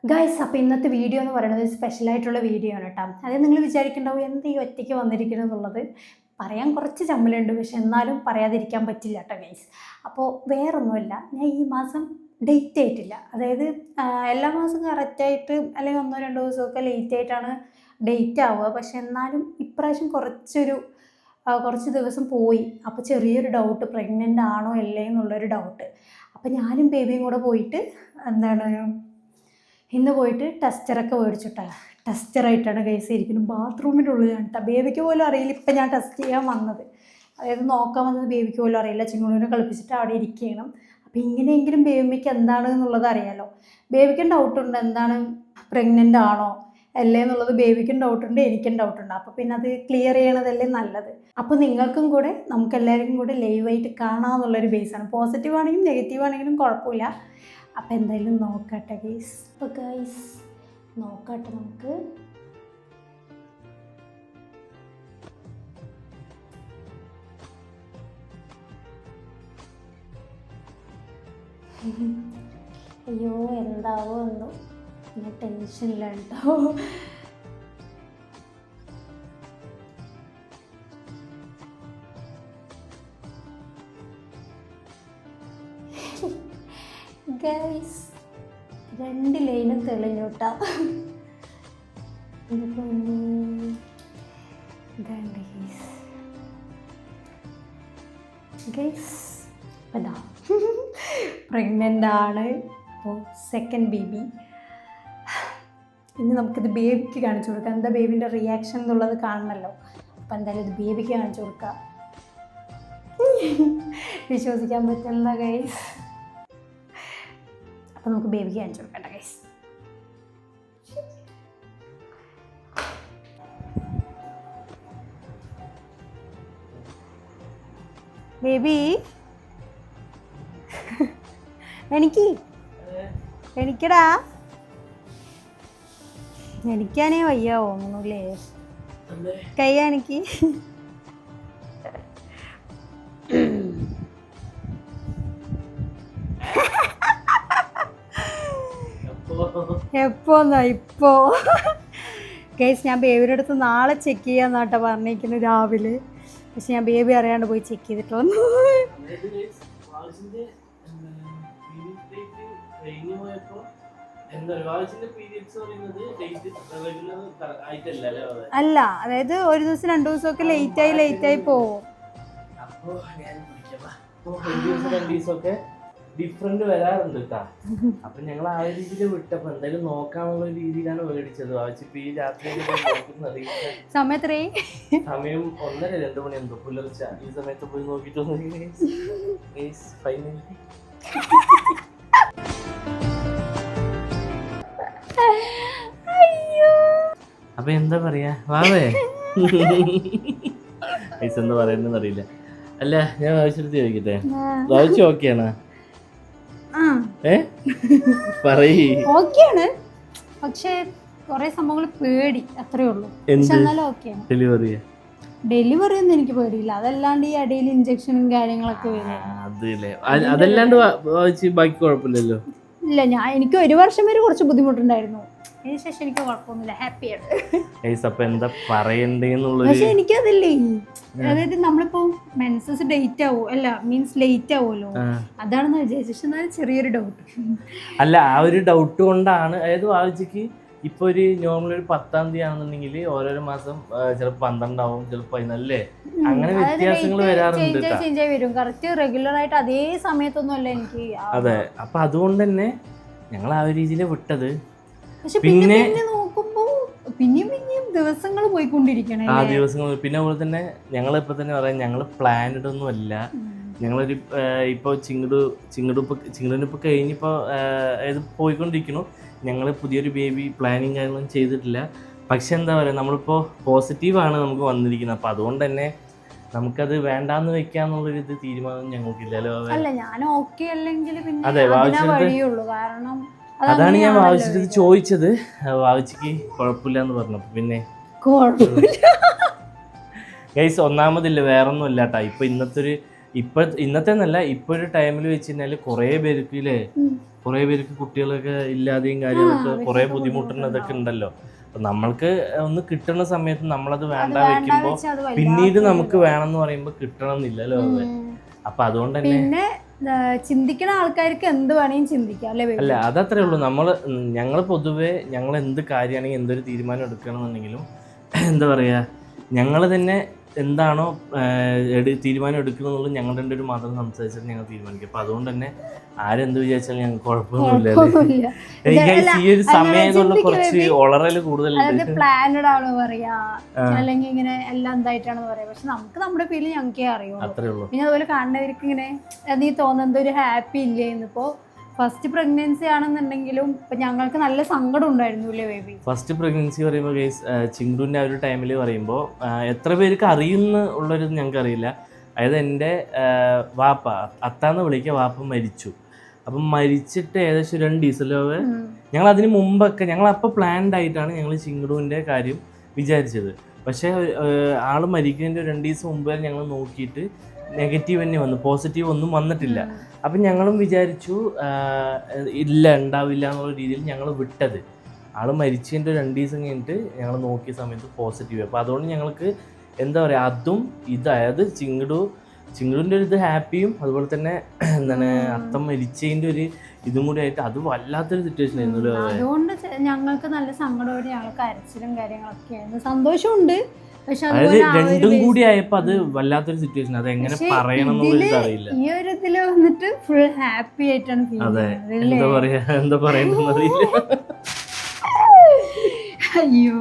Guys, അപ്പോൾ ഇന്നത്തെ video എന്ന് പറയുന്നത് സ്പെഷ്യലായിട്ടുള്ള വീഡിയോ ആണ് കേട്ടോ. അതായത് നിങ്ങൾ വിചാരിക്കുന്നുണ്ടാവും എന്ത് ഈ ഒറ്റയ്ക്ക് വന്നിരിക്കണം എന്നുള്ളത്. പറയാൻ കുറച്ച് ചമ്മലുണ്ട്, പക്ഷെ എന്നാലും പറയാതിരിക്കാൻ പറ്റില്ല കേട്ടോ ഗൈസ്. അപ്പോൾ വേറൊന്നുമല്ല, ഞാൻ ഈ മാസം ഡേറ്റ് ആയിട്ടില്ല. അതായത് എല്ലാ മാസവും കറക്റ്റായിട്ട് അല്ലെങ്കിൽ 1-2 ദിവസമൊക്കെ ലേറ്റ് ആയിട്ടാണ് ഡേറ്റ് ആവുക. പക്ഷെ എന്നാലും ഇപ്രാവശ്യം കുറച്ച് ദിവസം പോയി. അപ്പോൾ ചെറിയൊരു ഡൗട്ട്, പ്രഗ്നൻ്റ് ആണോ അല്ലേ എന്നുള്ളൊരു ഡൗട്ട്. അപ്പോൾ ഞാനും ബേബിയും കൂടെ പോയിട്ട് ഇന്ന് പോയിട്ട് ടെസ്റ്ററൊക്കെ മേടിച്ചിട്ടാണ്. ടെസ്റ്ററായിട്ടാണ് ഗൈസ് ഇരിക്കുന്നത് ബാത്റൂമിൻ്റെ ഉള്ളിലാണ് കേട്ടോ. ബേബിക്ക് പോലും അറിയില്ല ഇപ്പം ഞാൻ ടെസ്റ്റ് ചെയ്യാൻ വന്നത്. അതായത് നോക്കാൻ വന്നത് ബേബിക്ക് പോലും അറിയില്ല. ചിങ്ങുവിനെ കളിപ്പിച്ചിട്ട് അവിടെ ഇരിക്കണം. അപ്പോൾ ഇങ്ങനെയെങ്കിലും ബേബിക്ക് എന്താണ് എന്നുള്ളത് അറിയാമല്ലോ. ബേബിക്കും ഡൗട്ടുണ്ട് എന്താണ് പ്രഗ്നൻ്റ് ആണോ അല്ലേ എന്നുള്ളത്. ബേബിക്കും ഡൗട്ടുണ്ട്, എനിക്കും ഡൗട്ടുണ്ട്. അപ്പോൾ പിന്നെ അത് ക്ലിയർ ചെയ്യണതല്ലേ നല്ലത്. അപ്പോൾ നിങ്ങൾക്കും കൂടെ നമുക്കെല്ലാവർക്കും കൂടെ ലൈവായിട്ട് കാണാമെന്നുള്ളൊരു ബേസാണ്. പോസിറ്റീവ് ആണെങ്കിലും നെഗറ്റീവ് ആണെങ്കിലും കുഴപ്പമില്ല. അപ്പോൾ എന്തായാലും നോക്കട്ടെ ഗൈസ്. അപ്പോൾ ഗൈസ് നോക്കട്ടെ നമുക്ക്. അയ്യോ എന്താവോ എന്തോ, ഞാൻ ടെൻഷനില്ല കേട്ടോ. ഗൈസ് 2 ലൈനും തെളിഞ്ഞു കേട്ടോ. ഗൈസ് അതാ പ്രഗ്നൻ്റ് ആണ്. അപ്പോൾ സെക്കൻഡ് ബേബി. ഇനി നമുക്കിത് ബേബിക്ക് കാണിച്ചു കൊടുക്കാം. എന്താ ബേബിൻ്റെ റിയാക്ഷൻ എന്നുള്ളത് കാണണമല്ലോ. അപ്പോൾ എന്തായാലും ഇത് ബേബിക്ക് കാണിച്ചു കൊടുക്കാം. വിശ്വസിക്കാൻ പറ്റില്ല ഗൈസ്. അപ്പോൾ നമുക്ക് ബേബിക്ക് കാണിച്ചു കൊടുക്കട്ടെ ഗൈസ്. ബേബി എനിക്കടാ, എനിക്കാനേ വയ്യ തോന്നുന്നല്ലേ. കൈ എനിക്ക് എപ്പോന്നാ ഇപ്പോ ഗൈസ്. ഞാൻ ബേബിയുടെ അടുത്ത് നാളെ ചെക്ക് ചെയ്യാന്നാട്ടോ പറഞ്ഞിരിക്കുന്നത് രാവിലെ. പക്ഷെ ഞാൻ ബേബി അറിയാണ്ട് പോയി ചെക്ക് ചെയ്തിട്ട് വന്നു. അല്ല, അതായത് ഒരു ദിവസം 2 ദിവസമൊക്കെ ലേറ്റായി പോവും. ഡിഫറെന്റ് വരാറുണ്ട് കേട്ടാ. അപ്പൊ ഞങ്ങൾ ആ ഒരു രീതിയിൽ വിട്ടപ്പോ എന്തായാലും നോക്കാനുള്ള രീതിയിലാണ് മേടിച്ചത്. ആവശ്യം ഈ രാത്രി സമയം 1:30-2 മണി എന്തോ പുലർച്ചെ. ഈ സമയത്ത് പോയി നോക്കിട്ട് അപ്പൊ എന്താ പറയാ വാവേ എന്താ പറയുന്നത് അറിയില്ല. അല്ല, ഞാൻ ആവശ്യത്തിൽ ചോദിക്കട്ടെ, വായിച്ചു ഓക്കെയാണ്? ഓക്കെയാണ്, പക്ഷെ കുറെ സംഭവങ്ങൾ പേടി, അത്രേ ഉള്ളൂ. ഡെലിവറി ഒന്നും എനിക്ക് പേടിയില്ല. അതല്ലാണ്ട് ഈ ഇടയിൽ ഇഞ്ചക്ഷനും കാര്യങ്ങളൊക്കെ വരും. അതല്ലാണ്ട് ബാക്കി കുഴപ്പമില്ലല്ലോ. ഇല്ല, എനിക്ക് 1 വർഷം വരെ കുറച്ച് ബുദ്ധിമുട്ടുണ്ടായിരുന്നു. അതിനുശേഷം എനിക്ക് കുഴപ്പമൊന്നുമില്ല, ഹാപ്പിയാണ്. പക്ഷെ എനിക്കതല്ലേ, അതായത് നമ്മളിപ്പോ മെൻസസ് ലേറ്റ് ആവുമല്ലോ, അതാണെന്ന് വിചാരിച്ചു. പക്ഷെ എന്നാലും ചെറിയൊരു ഡൗട്ട്. അല്ല, ആ ഒരു ഡൗട്ട് കൊണ്ടാണ്. അതായത് ആഴ്ചക്ക് ഇപ്പൊ ഒരു നോർമൽ ഒരു 10-ാം തീയതി ആണെന്നുണ്ടെങ്കിൽ ഓരോരോ മാസം ചിലപ്പോ 12 ആവും, ചിലപ്പോ 14, അങ്ങനെ വ്യത്യാസങ്ങൾ വരാറുണ്ട്. ചേഞ്ച് ആയി വരും. കറക്റ്റ് റെഗുലർ ആയിട്ട് അതേ സമയത്തൊന്നും അല്ല എനിക്ക്. അതെ, അപ്പൊ അതുകൊണ്ട് തന്നെ ഞങ്ങൾ ആ ഒരു രീതിയിൽ വിട്ടത്. പിന്നെ നോക്കുമ്പോ പിന്നെയും ദിവസങ്ങൾ പോയിക്കൊണ്ടിരിക്കണേ. ആ ദിവസങ്ങൾ പിന്നെ അതുപോലെ തന്നെ ഞങ്ങളിപ്പോ തന്നെ പറയാം, ഞങ്ങൾ പ്ലാനഡ് ഒന്നും അല്ല. ഞങ്ങളൊരു ഇപ്പോൾ ചിങ്ങടിനിപ്പോൾ കഴിഞ്ഞിപ്പോൾ അതായത് പോയിക്കൊണ്ടിരിക്കുന്നു. ഞങ്ങൾ പുതിയൊരു ബേബി പ്ലാനിങ് കാര്യങ്ങളും ചെയ്തിട്ടില്ല. പക്ഷെ എന്താ പറയുക, നമ്മളിപ്പോൾ പോസിറ്റീവാണ് നമുക്ക് വന്നിരിക്കുന്നത്. അപ്പോൾ അതുകൊണ്ട് തന്നെ നമുക്കത് വേണ്ടാന്ന് വെക്കാന്നുള്ളൊരു ഇത് തീരുമാനം ഞങ്ങൾക്കില്ലല്ലോ. അതെ, അതാണ് ഞാൻ വാവിച്ചിട്ട് ചോദിച്ചത്. വാവിച്ചിക്ക് കുഴപ്പമില്ല എന്ന് പറഞ്ഞപ്പോൾ പിന്നെ ഗൈസ് ഒന്നാമതില്ല, വേറൊന്നും ഇല്ല കേട്ടോ. ഇന്നത്തെ എന്നല്ല, ഇപ്പൊ ഒരു ടൈമിൽ വെച്ച് കഴിഞ്ഞാൽ കുറേ പേർക്ക് ഇല്ലേ കുറേ പേർക്ക് കുട്ടികളൊക്കെ ഇല്ലാതെയും കാര്യങ്ങളൊക്കെ കുറേ ബുദ്ധിമുട്ടുന്നതൊക്കെ ഉണ്ടല്ലോ. അപ്പം നമ്മൾക്ക് ഒന്ന് കിട്ടുന്ന സമയത്ത് നമ്മളത് വേണ്ട വെക്കുമ്പോൾ പിന്നീട് നമുക്ക് വേണമെന്ന് പറയുമ്പോൾ കിട്ടണം എന്നില്ലല്ലോ. അപ്പം അതുകൊണ്ട് തന്നെ പിന്നെ ചിന്തിക്കുന്ന ആൾക്കാർക്ക് എന്ത് വേണമെങ്കിലും ചിന്തിക്കാം അല്ലേ? അല്ല, അതത്രേ ഉള്ളൂ. ഞങ്ങൾ പൊതുവേ ഞങ്ങൾ എന്ത് കാര്യമാണെങ്കിൽ എന്തൊരു തീരുമാനം എടുക്കണമെന്നുണ്ടെങ്കിലും എന്താ പറയുക, ഞങ്ങൾ തന്നെ എന്താണോ തീരുമാനം എടുക്കുന്നുള്ളത് ഞങ്ങൾ രണ്ടുപേരും മാത്രം സംസാരിച്ചിട്ട് ഞങ്ങൾ തീരുമാനിക്കും. അപ്പം അതുകൊണ്ട് തന്നെ ആരെന്ത് വിചാരിച്ചാലും ഞങ്ങൾക്ക് കുഴപ്പമൊന്നുമില്ല. എനിക്ക് ഈ ഒരു സമയത്തുള്ള കുറച്ച് ഒളറല് കൂടുതൽ പ്ലാനഡ് ആണോ പറയാ, അല്ലെങ്കിൽ ഇങ്ങനെ എല്ലാം എന്തായിട്ടാണെന്ന് പറയാം. പക്ഷെ നമുക്ക് നമ്മുടെ ഫീല് ഞങ്ങൾക്കേ അറിയുള്ളൂ. അത്രേ ഉള്ളൂ. പിന്നെ അതുപോലെ കാണുന്നവർക്ക് ഇങ്ങനെ നീ തോന്നുന്നത് ഒരു ഹാപ്പി ഇല്ലേ ഇന്നിപ്പോ ഫസ്റ്റ് പ്രഗ്നൻസി ആണെന്നുണ്ടെങ്കിലും ഇപ്പൊ ഞങ്ങൾക്ക് നല്ല സങ്കടം ഉണ്ടായിരുന്നു അല്ലേ ബേബി? ഫസ്റ്റ് പ്രഗ്നൻസി പറയുമ്പോൾ ചിങ്കുവിൻ്റെ ആ ഒരു ടൈമിൽ പറയുമ്പോൾ എത്ര പേർക്ക് ഉള്ളൊരു ഞങ്ങൾക്ക് അറിയില്ല. അതായത് എൻ്റെ വാപ്പ അത്താന്ന് വിളിക്കുക, വാപ്പ മരിച്ചു. അപ്പം മരിച്ചിട്ട് ഏകദേശം 2 ദിവസമല്ലോ ഞങ്ങൾ അതിന് മുമ്പൊക്കെ ഞങ്ങളപ്പോൾ പ്ലാൻഡ് ആയിട്ടാണ് ഞങ്ങൾ ചിങ്കുവിൻ്റെ കാര്യം വിചാരിച്ചത്. പക്ഷേ ആൾ മരിക്കുന്നതിൻ്റെ 2 ദിവസം മുമ്പ് ഞങ്ങൾ നോക്കിയിട്ട് നെഗറ്റീവ് തന്നെ വന്നു, പോസിറ്റീവ് ഒന്നും വന്നിട്ടില്ല. അപ്പം ഞങ്ങളും വിചാരിച്ചു ഇല്ല ഉണ്ടാവില്ല എന്നുള്ള രീതിയിൽ ഞങ്ങൾ വിട്ടത്. ആൾ മരിച്ചതിൻ്റെ 2 ദിവസം കഴിഞ്ഞിട്ട് ഞങ്ങൾ നോക്കിയ സമയത്ത് പോസിറ്റീവ്. അപ്പോൾ അതുകൊണ്ട് ഞങ്ങൾക്ക് എന്താ പറയുക, അതും അതായത് ചിങ്കുടിൻ്റെ ഒരു ഇത് ഹാപ്പിയും അതുപോലെ തന്നെ എന്താണ് അത്തം മരിച്ചതിൻ്റെ ഒരു ഇതും കൂടി ആയിട്ട് അത് വല്ലാത്തൊരു സിറ്റുവേഷൻ ആയിരുന്നു. അതുകൊണ്ട് ഞങ്ങൾക്ക് നല്ല സങ്കടം, ഞങ്ങൾക്ക് കരച്ചിലും കാര്യങ്ങളൊക്കെ ആയിരുന്നു. സന്തോഷമുണ്ട്, അതായത് രണ്ടും കൂടി ആയപ്പോ അത് വല്ലാത്തൊരു സിറ്റുവേഷൻ. അത് എങ്ങനെ പറയണം എന്നുള്ളത് അറിയില്ല. ഈ ഒരു ഇതില് വന്നിട്ട് ഫുൾ ഹാപ്പി ആയിട്ടാണ് ഫീൽ ചെയ്യുന്നത്. എന്താ പറയുന്നത് അറിയില്ല. അയ്യോ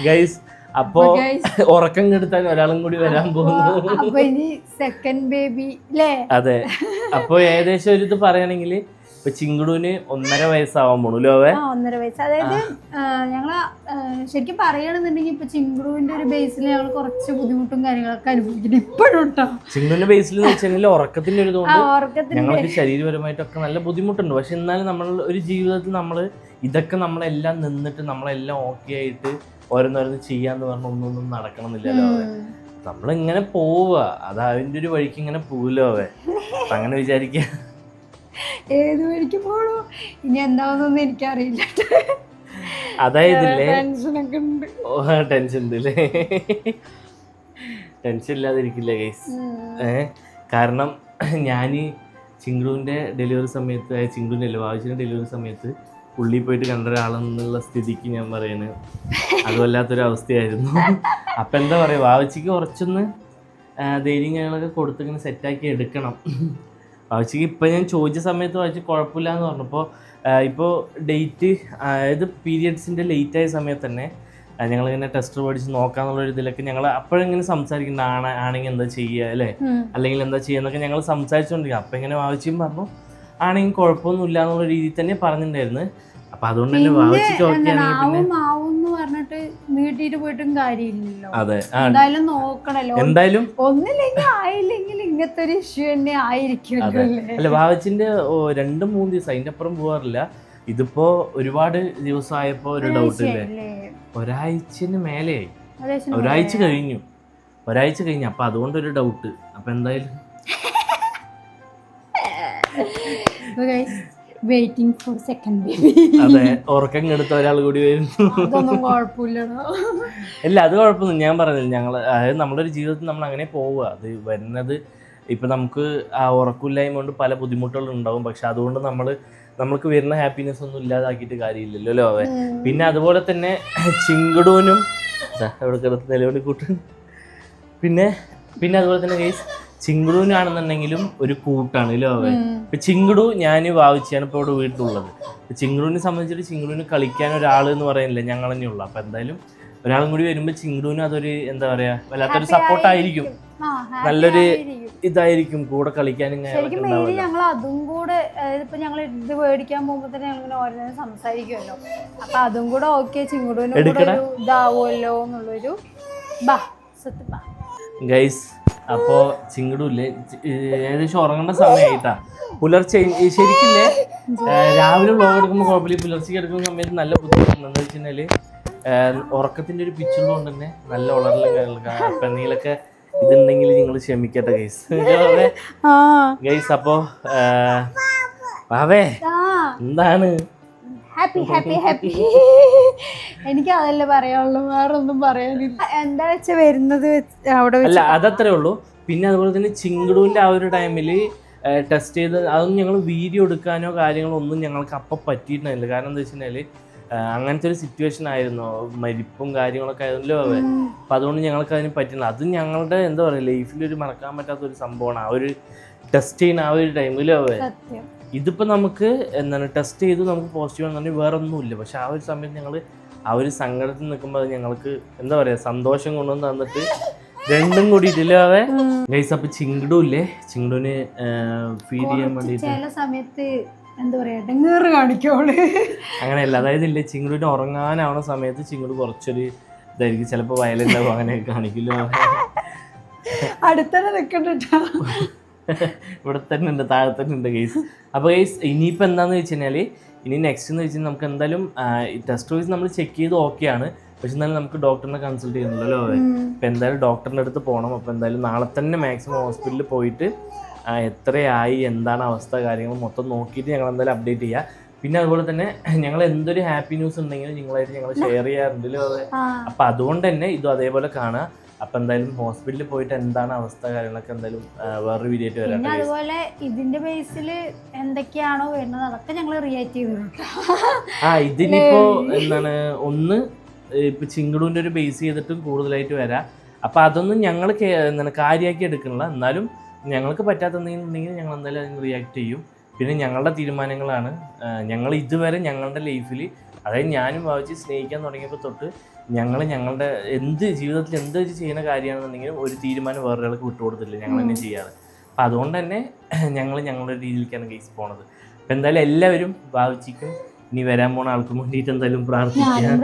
ഗൈസ്, അപ്പോ ഉറക്കം കെടുത്താൻ ഒരാളും കൂടി വരാൻ പോകുന്നു. അപ്പൊ ഇനി സെക്കൻഡ് ബേബി അല്ലേ? അതെ. അപ്പൊ ഏകദേശം ഒരു ഇത് പറയുകയാണെങ്കിൽ ഇപ്പൊ ചിങ്കുടുവിന് 1.5 വയസ്സാവാൻ പോണു. 1.5 വയസ്സ്. അതായത് ഞങ്ങള് ശരിക്കും പറയുകയാണെന്നുണ്ടെങ്കിൽ ഇപ്പൊ ചിങ്കുടുവിന്റെ ഒരു ബേസിൽ ഞങ്ങൾ കുറച്ച് ബുദ്ധിമുട്ടും കാര്യങ്ങളൊക്കെ അനുഭവിക്കുന്നു ഇപ്പോഴും കേട്ടോ. ചിങ്കുവിന്റെ ബേസിൽ എന്ന് വെച്ചാൽ ഉറക്കത്തിന്റെ ഒരു ഇതുകൊണ്ട് ഞങ്ങൾക്ക് ശരീരപരമായിട്ടൊക്കെ നല്ല ബുദ്ധിമുട്ടുണ്ട്. പക്ഷെ എന്നാലും നമ്മൾ ഒരു ജീവിതത്തിൽ ഇതൊക്കെ നമ്മളെല്ലാം നിന്നിട്ട് നമ്മളെല്ലാം ഓക്കെ ആയിട്ട് ഓരോന്നോരോന്ന് ചെയ്യാന്ന് പറഞ്ഞ ഒന്നും നടക്കണമെന്നില്ലല്ലോ. നമ്മളിങ്ങനെ പോവുക, അത് അതിൻ്റെ ഒരു വഴിക്ക് ഇങ്ങനെ പോവില്ലോ. അങ്ങനെ വിചാരിക്കുക ഏത് വഴിക്ക് പോണോ ഇനി എന്താവുന്നൊന്നും എനിക്കറിയില്ല. അതായതില്ലേ ടെൻഷനൊക്കെ ഉണ്ട്. ടെൻഷൻ ഉണ്ടല്ലേ? ടെൻഷൻ ഇല്ലാതിരിക്കില്ല ഗൈസ്. കാരണം ഞാൻ ചിങ്കുവിൻ്റെ ഡെലിവറി സമയത്ത്, ചിങ്കുവിൻ്റെ അല്ല വാവിച്ചിൻ്റെ ഡെലിവറി സമയത്ത് പുള്ളി പോയിട്ട് കണ്ട ഒരാളെന്നുള്ള സ്ഥിതിക്ക് ഞാൻ പറയുന്നത് അത് വല്ലാത്തൊരു അവസ്ഥയായിരുന്നു. അപ്പം എന്താ പറയുക, വാവച്ചിക്ക് കുറച്ചൊന്ന് ധൈര്യം കാര്യങ്ങളൊക്കെ കൊടുത്തിങ്ങനെ സെറ്റാക്കി എടുക്കണം. വാവച്ചിക്ക് ഇപ്പം ഞാൻ ചോദിച്ച സമയത്ത് വാവച്ചി കുഴപ്പമില്ല എന്ന് പറഞ്ഞപ്പോൾ ഇപ്പോൾ ഡേറ്റ് അതായത് പീരിയഡ്സിൻ്റെ ലേറ്റായ സമയത്ത് തന്നെ ഞങ്ങളിങ്ങനെ ടെസ്റ്റ് പഠിച്ച് നോക്കാന്നുള്ളൊരു ഇതിലൊക്കെ ഞങ്ങൾ അപ്പോഴിങ്ങനെ സംസാരിക്കുന്നുണ്ട്, ആണെങ്കിൽ എന്താ ചെയ്യുക അല്ലേ, അല്ലെങ്കിൽ എന്താ ചെയ്യുക എന്നൊക്കെ ഞങ്ങൾ സംസാരിച്ചുകൊണ്ടിരിക്കുക. അപ്പം ഇങ്ങനെ വാവച്ചിയും പറഞ്ഞു ആണെങ്കിൽ കുഴപ്പമൊന്നുമില്ല എന്നുള്ള രീതിയിൽ തന്നെ പറഞ്ഞിട്ടുണ്ടായിരുന്നു. അപ്പം അതുകൊണ്ട് തന്നെ വാവച്ചിക്ക് ഓക്കെ പറഞ്ഞിട്ട് നീട്ടിട്ട് പോയിട്ടും കാര്യമില്ലല്ലോ. അതെ, എന്തായാലും നോക്കണല്ലോ. എന്തായാലും ഒന്നില്ലെങ്കിൽ ആയില്ലെങ്കിൽ ഇങ്ങനത്തെ ഒരു ഇഷ്യൂ തന്നെ ആയിരിക്കും. അല്ല, വാവച്ചിന്റെ 2-3 ദിവസം അതിന്റെ അപ്പുറം പോവാറില്ല. ഇതിപ്പോ ഒരുപാട് ദിവസമായപ്പോ ഒരു ഡൗട്ട് ഇല്ലേ, ഒരാഴ്ചന് മേലെയായി, ഒരാഴ്ച കഴിഞ്ഞു. അപ്പൊ അതുകൊണ്ടൊരു ഡൗട്ട്. അപ്പൊ എന്തായാലും വെയിറ്റിംഗ് ഫോർ സെക്കൻഡ് ബേബി. അതെ, ഉറക്കം കെടുത്ത ഒരാൾ കൂടി വരുന്നു. അതൊന്നും കുഴപ്പമില്ലടോ. ഇല്ല, അത് കുഴപ്പമൊന്നും ഞാൻ പറഞ്ഞില്ല. അതായത് നമ്മുടെ ഒരു ജീവിതത്തിൽ നമ്മൾ അങ്ങനെ പോവുക. അത് വരുന്നത് ഇപ്പം നമുക്ക് ആ ഉറക്കമില്ലായ്മ കൊണ്ട് പല ബുദ്ധിമുട്ടുകളും ഉണ്ടാവും. പക്ഷെ അതുകൊണ്ട് നമ്മൾക്ക് വരുന്ന ഹാപ്പിനെസ് ഒന്നും ഇല്ലാതാക്കിയിട്ട് കാര്യമില്ലല്ലോ. പിന്നെ അതുപോലെ തന്നെ ചിങ്കുടൂനും എവിടെ കിടത്ത് നിലവിളി കൂട്ടും. പിന്നെ അതുപോലെ തന്നെ ഗൈസ്, ചിങ്കുടൂനാണെന്നുണ്ടെങ്കിലും ഒരു കൂട്ടാണ് ഇല്ലോ. ഇപ്പം ചിങ്കുടു ഞാൻ വാവിച്ചാണ് ഇപ്പോൾ ഇവിടെ വീട്ടിലുള്ളത്. ചിങ്കുടൂനെ സംബന്ധിച്ചിട്ട് ചിങ്കുടൂന് കളിക്കാൻ ഒരാൾ എന്ന് പറയുന്നില്ല, ഞങ്ങൾ തന്നെ ഉള്ളു. അപ്പം എന്തായാലും ഒരാളും കൂടി വരുമ്പോൾ ചിങ്കുടൂന് അതൊരു എന്താ പറയുക, വല്ലാത്തൊരു സപ്പോർട്ടായിരിക്കും, നല്ലൊരു ഇതായിരിക്കും, കൂടെ കളിക്കാനും. ഞങ്ങൾ അതും കൂടെ ഇപ്പൊ ഞങ്ങൾ ഇത് മേടിക്കാൻ പോകുമ്പോ തന്നെ ഞങ്ങളിങ്ങനെ ഓരോ സംസാരിക്കുമല്ലോ. അപ്പൊ അതും കൂടെ ഓക്കെ ചിങ്കുടൂനും ഇതാവുമല്ലോ എന്നുള്ളൊരു ഗൈസ്. അപ്പോൾ ചിങ്കുടൂല്ലേ ഏകദേശം ഉറങ്ങേണ്ട സമയമായിട്ടാ. പുലർച്ചെ ശരിക്കില്ലേ രാവിലെ വ്ളോഗ് എടുക്കുമ്പോൾ കുഴപ്പമില്ല, പുലർച്ചയ്ക്ക് എടുക്കുന്ന സമയത്ത് നല്ല ബുദ്ധിമുട്ടുണ്ട്. എന്താ വെച്ച് കഴിഞ്ഞാൽ ഉറക്കത്തിൻ്റെ ഒരു പിച്ചുള്ളതുകൊണ്ട് തന്നെ നല്ല ഉളറലും കാര്യങ്ങളൊക്കെ. അപ്പം എന്തെങ്കിലുമൊക്കെ ഇതുണ്ടെങ്കിൽ നിങ്ങൾ ക്ഷമിക്കട്ടെ ഗൈസ്. ഗൈസ് അപ്പോൾ വാവേ എന്താണ് ഹാപ്പി ഹാപ്പി ഹാപ്പി. എനിക്ക് അതല്ലേ പറയാനുള്ളൂ, വേറെ ഒന്നും പറയാനില്ല. എന്താ വെച്ചാൽ വരുന്നത് അവിടെ അല്ല അതത്രേ ഉള്ളൂ. പിന്നെ അതുപോലെ തന്നെ ചിങ്കിടുവിൻ്റെ ആ ഒരു ടൈമിൽ ടെസ്റ്റ് ചെയ്ത് അതൊന്നും ഞങ്ങൾ വീഡിയോ എടുക്കാനോ കാര്യങ്ങളോ ഒന്നും ഞങ്ങൾക്ക് അപ്പം പറ്റിയിട്ടുണ്ടായില്ല. കാരണം എന്താ വെച്ച് കഴിഞ്ഞാൽ അങ്ങനത്തെ ഒരു സിറ്റുവേഷൻ ആയിരുന്നു, മരിപ്പും കാര്യങ്ങളൊക്കെ ആയിരുന്നല്ലോ അവ. അപ്പം അതുകൊണ്ട് ഞങ്ങൾക്ക് അതിന് പറ്റുന്നില്ല. അത് ഞങ്ങളുടെ എന്താ പറയുക ലൈഫിലൊരു മറക്കാൻ പറ്റാത്ത ഒരു സംഭവമാണ് ആ ഒരു ടെസ്റ്റ് ചെയ്യുന്ന ആ ഒരു ടൈമിൽ അവ. ഇതിപ്പോൾ നമുക്ക് എന്താണ് ടെസ്റ്റ് ചെയ്ത് നമുക്ക് പോസിറ്റീവ് ആണെന്നുണ്ടെങ്കിൽ വേറെ ഒന്നുമില്ല. പക്ഷെ ആ ഒരു സമയത്ത് ഞങ്ങൾ ആ ഒരു സങ്കടത്തിൽ നിൽക്കുമ്പോൾ അത് ഞങ്ങൾക്ക് എന്താ പറയുക സന്തോഷം കൊണ്ടുവന്ന് തന്നിട്ട് രണ്ടും കൂടിയിട്ടില്ലേ അവ ഗൈസ്. അപ്പം ചിങ്കിടും ഇല്ലേ, ചിങ്കിടുവിന് ഫീഡ് ചെയ്യാൻ വേണ്ടിയിട്ട് ചില സമയത്ത് എന്താ പറയാ ഇടങ്ങേറ് കാണിക്കോള്. അങ്ങനെയല്ല, അതായത് ഇല്ലേ ചിങ്കിടുവിന് ഉറങ്ങാനാവുന്ന സമയത്ത് ചിങ്കിട് കുറച്ചൊരു ഇതായിരിക്കും, ചിലപ്പോൾ വയലൻ്റ് ആവും, അങ്ങനെയൊക്കെ കാണിക്കില്ല. അടുത്തന്നെ നിൽക്കണ്ടോ, ഇവിടെ തന്നെ ഉണ്ട്, താഴെ തന്നെ ഉണ്ട് ഗൈസ്. അപ്പോൾ ഗൈസ് ഇനിയിപ്പോൾ എന്താണെന്ന് വെച്ച് കഴിഞ്ഞാൽ ഇനി നെക്സ്റ്റ് എന്ന് വെച്ച് കഴിഞ്ഞാൽ നമുക്ക് എന്തായാലും ടെസ്റ്റ് വൈസ് നമ്മൾ ചെക്ക് ചെയ്ത് ഓക്കെയാണ്. പക്ഷെ എന്നാലും നമുക്ക് ഡോക്ടറിനെ കൺസൾട്ട് ചെയ്യുന്നുണ്ടല്ലോ. അപ്പോൾ എന്തായാലും ഡോക്ടറിൻ്റെ അടുത്ത് പോകണം. അപ്പോൾ എന്തായാലും നാളെ തന്നെ മാക്സിമം ഹോസ്പിറ്റലിൽ പോയിട്ട് എത്രയായി എന്താണ് അവസ്ഥ കാര്യങ്ങൾ മൊത്തം നോക്കിയിട്ട് ഞങ്ങൾ എന്തായാലും അപ്ഡേറ്റ് ചെയ്യുക. പിന്നെ അതുപോലെ തന്നെ ഞങ്ങൾ എന്തൊരു ഹാപ്പി ന്യൂസ് ഉണ്ടെങ്കിലും നിങ്ങളായിട്ട് ഞങ്ങൾ ഷെയർ ചെയ്യാറുണ്ടല്ലോ. അപ്പം അതുകൊണ്ട് തന്നെ ഇതും അതേപോലെ കാണുക. അപ്പം എന്തായാലും ഹോസ്പിറ്റലിൽ പോയിട്ട് എന്താണ് അവസ്ഥ കാര്യങ്ങളൊക്കെ എന്തായാലും വേറൊരു വീഡിയോ ആയിട്ട് വരാം. അതുപോലെ ഇതിന്റെ ബേസിൽ എന്തൊക്കെയാണോ വരുന്നത് അതൊക്കെ ഞങ്ങൾ റിയാക്ട് ചെയ്തിട്ടുണ്ട്. ഇതിനിപ്പോ എന്താണ് ഒന്ന് ഇപ്പൊ ചിങ്കിടുവിന്റെ ഒരു ബേസ് ചെയ്തിട്ടും കൂടുതലായിട്ട് വരാം. അപ്പൊ അതൊന്നും ഞങ്ങൾ എന്താണ് കാര്യമാക്കി എടുക്കണില്ല. എന്നാലും ഞങ്ങൾക്ക് പറ്റാത്ത എന്തെങ്കിലും ഉണ്ടെങ്കിൽ ഞങ്ങൾ എന്തായാലും അതിന് റിയാക്ട് ചെയ്യും. പിന്നെ ഞങ്ങളുടെ തീരുമാനങ്ങളാണ്. ഞങ്ങൾ ഇതുവരെ ഞങ്ങളുടെ ലൈഫിൽ, അതായത് ഞാനും ഭാവിച്ച് സ്നേഹിക്കാൻ തുടങ്ങിയപ്പോൾ തൊട്ട് ഞങ്ങളുടെ ജീവിതത്തിൽ എന്ത് ചെയ്യുന്ന കാര്യമാണെന്നുണ്ടെങ്കിലും ഒരു തീരുമാനം വേറൊരാൾക്ക് വിട്ടുകൊടുത്തില്ല, ഞങ്ങൾ തന്നെ ചെയ്യാറ്. അപ്പം അതുകൊണ്ട് തന്നെ ഞങ്ങളുടെ രീതിയിലേക്കാണ് കേസ് പോണത്. അപ്പം എന്തായാലും എല്ലാവരും ഭാവിച്ചിക്കും ഇനി വരാൻ പോണ ആൾക്കും വേണ്ടിയിട്ട് എന്തായാലും പ്രാർത്ഥിക്കാം.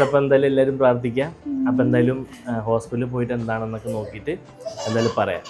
അപ്പം എന്തായാലും എല്ലാവരും പ്രാർത്ഥിക്കാം. അപ്പം എന്തായാലും ഹോസ്പിറ്റലിൽ പോയിട്ട് എന്താണെന്നൊക്കെ നോക്കിയിട്ട് എന്തായാലും പറയാം.